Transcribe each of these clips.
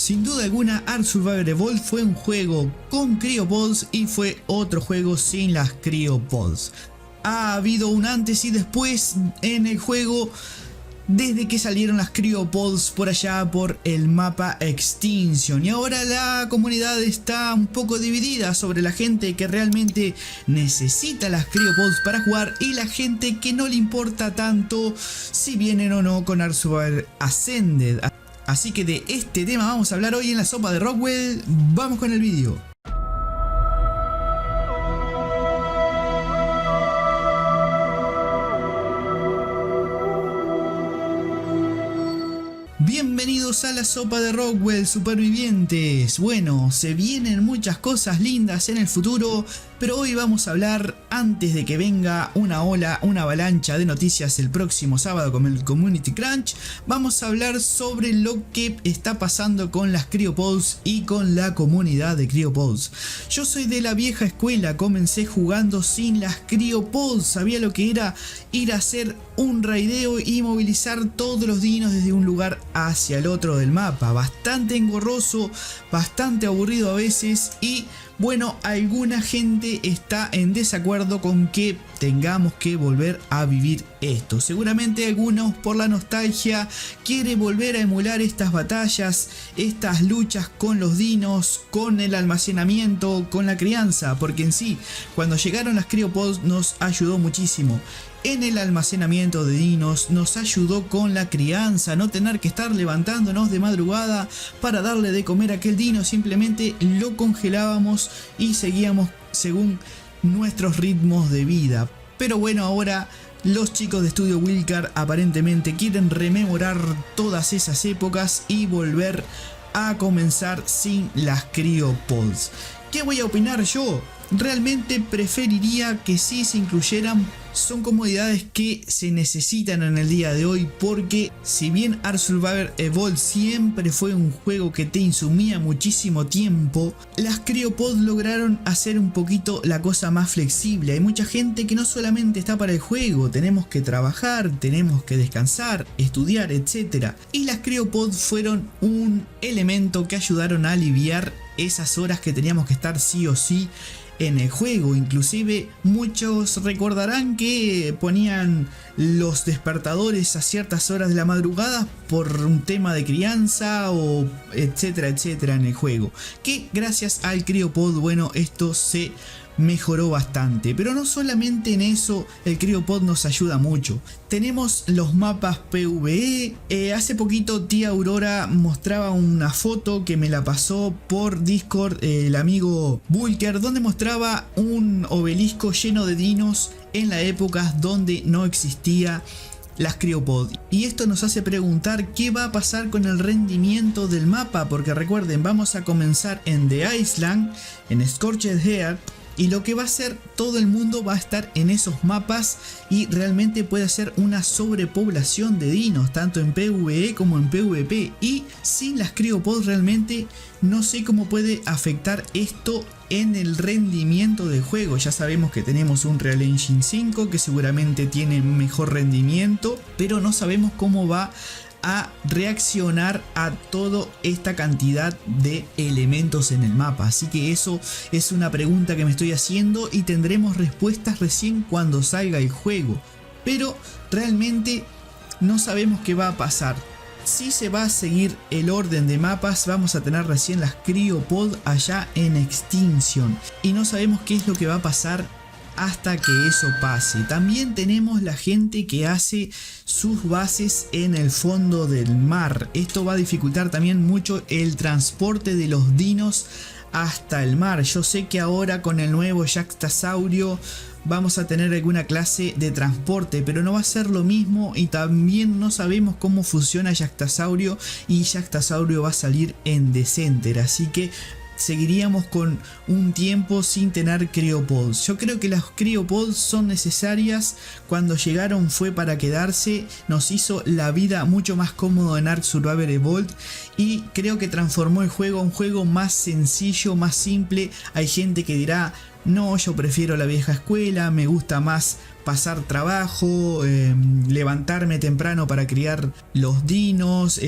Sin duda alguna, Ark Survival Evolved fue un juego con Cryopods y fue otro juego sin las Cryopods. Ha habido un antes y después en el juego desde que salieron las Cryopods por allá por el mapa Extinction, y ahora la comunidad está un poco dividida sobre la gente que realmente necesita las Cryopods para jugar y la gente que no le importa tanto si vienen o no con Ark Survival Ascended. Así que de este tema vamos a hablar hoy en la sopa de Rockwell. Vamos con el vídeo. Bienvenidos a la sopa de Rockwell, supervivientes. Bueno, se vienen muchas cosas lindas en el futuro, pero hoy vamos a hablar, antes de que venga una ola, una avalancha de noticias el próximo sábado con el Community Crunch, vamos a hablar sobre lo que está pasando con las Cryopods y con la comunidad de Cryopods. Yo soy de la vieja escuela, comencé jugando sin las Cryopods, sabía lo que era ir a hacer un raideo y movilizar todos los dinos desde un lugar hacia el otro del mapa. Bastante engorroso, bastante aburrido a veces, y bueno, alguna gente está en desacuerdo con que tengamos que volver a vivir esto. Seguramente algunos, por la nostalgia, quieren volver a emular estas batallas, estas luchas con los dinos, con el almacenamiento, con la crianza, porque en sí, cuando llegaron las Cryopods nos ayudó muchísimo en el almacenamiento de dinos, nos ayudó con la crianza, no tener que estar levantándonos de madrugada para darle de comer a aquel dino, simplemente lo congelábamos y seguíamos según nuestros ritmos de vida. Pero bueno, ahora los chicos de Estudio Wilcar aparentemente quieren rememorar todas esas épocas y volver a comenzar sin las Cryopods. ¿Qué voy a opinar yo? Realmente preferiría que sí se incluyeran. Son comodidades que se necesitan en el día de hoy, porque si bien Ark Survival Evolved siempre fue un juego que te insumía muchísimo tiempo, las Cryopods lograron hacer un poquito la cosa más flexible. Hay mucha gente que no solamente está para el juego, tenemos que trabajar, tenemos que descansar, estudiar, etc. Y las Cryopods fueron un elemento que ayudaron a aliviar esas horas que teníamos que estar sí o sí en el juego. Inclusive muchos recordarán que ponían los despertadores a ciertas horas de la madrugada por un tema de crianza o etcétera etcétera en el juego, que gracias al Cryopod, bueno, esto se mejoró bastante. Pero no solamente en eso, el Cryopod nos ayuda mucho. Tenemos los mapas PvE. Hace poquito tía Aurora mostraba una foto que me la pasó por Discord el amigo Bulker, donde mostraba un obelisco lleno de dinos en la época donde no existía las Cryopod. Y esto nos hace preguntar qué va a pasar con el rendimiento del mapa, porque recuerden, vamos a comenzar en The Island, en Scorched Earth, y lo que va a hacer, todo el mundo va a estar en esos mapas y realmente puede ser una sobrepoblación de dinos, tanto en PvE como en PvP. Y sin las Cryopods realmente no sé cómo puede afectar esto en el rendimiento del juego. Ya sabemos que tenemos un Real Engine 5 que seguramente tiene mejor rendimiento, pero no sabemos cómo va a reaccionar a toda esta cantidad de elementos en el mapa. Así que eso es una pregunta que me estoy haciendo y tendremos respuestas recién cuando salga el juego. Pero realmente no sabemos qué va a pasar. Si se va a seguir el orden de mapas, vamos a tener recién las Cryopod allá en Extinction. Y no sabemos qué es lo que va a pasar hasta que eso pase. También tenemos la gente que hace sus bases en el fondo del mar. Esto va a dificultar también mucho el transporte de los dinos hasta el mar. Yo sé que ahora con el nuevo Jactasaurio vamos a tener alguna clase de transporte, pero no va a ser lo mismo, y también no sabemos cómo funciona Jactasaurio, y Jactasaurio va a salir en Decenter, así que seguiríamos con un tiempo sin tener Cryopods. Yo creo que las Cryopods son necesarias. Cuando llegaron fue para quedarse. Nos hizo la vida mucho más cómodo en Ark Survival Evolved y creo que transformó el juego a un juego más sencillo, más simple. Hay gente que dirá: no, yo prefiero la vieja escuela, me gusta más pasar trabajo, levantarme temprano para criar los dinos,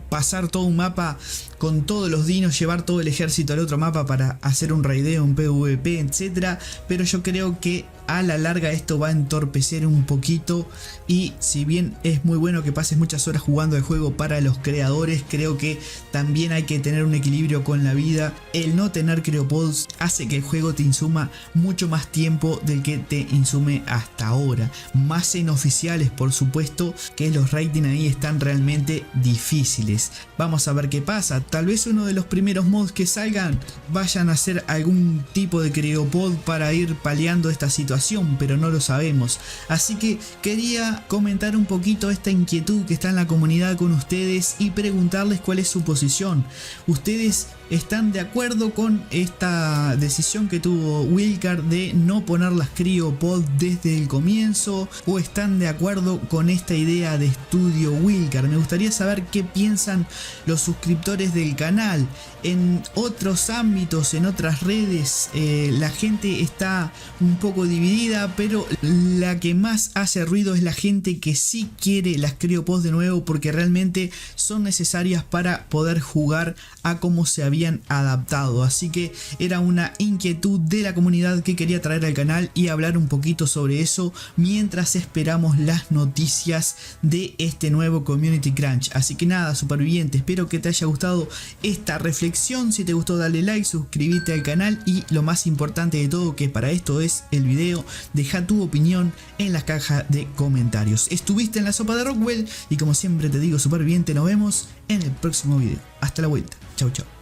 pasar todo un mapa con todos los dinos, llevar todo el ejército al otro mapa para hacer un raideo, un PvP, etc. Pero yo creo que a la larga esto va a entorpecer un poquito, y si bien es muy bueno que pases muchas horas jugando el juego para los creadores, creo que también hay que tener un equilibrio con la vida. El no tener Creopods hace que el juego te insuma mucho más tiempo del que te insume hasta ahora, más en oficiales por supuesto, que los rating ahí están realmente difíciles. Vamos a ver qué pasa, tal vez uno de los primeros mods que salgan vayan a hacer algún tipo de Creopod para ir paliando esta situación, pero no lo sabemos. Así que quería comentar un poquito esta inquietud que está en la comunidad con ustedes y preguntarles cuál es su posición. ¿Ustedes están de acuerdo con esta decisión que tuvo Wilcar de no poner las Creopod desde el comienzo, o están de acuerdo con esta idea de estudio Wilcar? Me gustaría saber qué piensan los suscriptores del canal. En otros ámbitos, en otras redes, la gente está un poco dividida, pero la que más hace ruido es la gente que sí quiere las Creopod de nuevo, porque realmente son necesarias para poder jugar a cómo se habían adaptado. Así que era una inquietud de la comunidad que quería traer al canal y hablar un poquito sobre eso mientras esperamos las noticias de este nuevo Community Crunch. Así que nada, superviviente, espero que te haya gustado esta reflexión. Si te gustó, dale like, suscríbete al canal y lo más importante de todo, que para esto es el video, deja tu opinión en la caja de comentarios. Estuviste en la sopa de Rockwell y como siempre te digo, superviviente, nos vemos en el próximo video. Hasta la vuelta. Chau chau.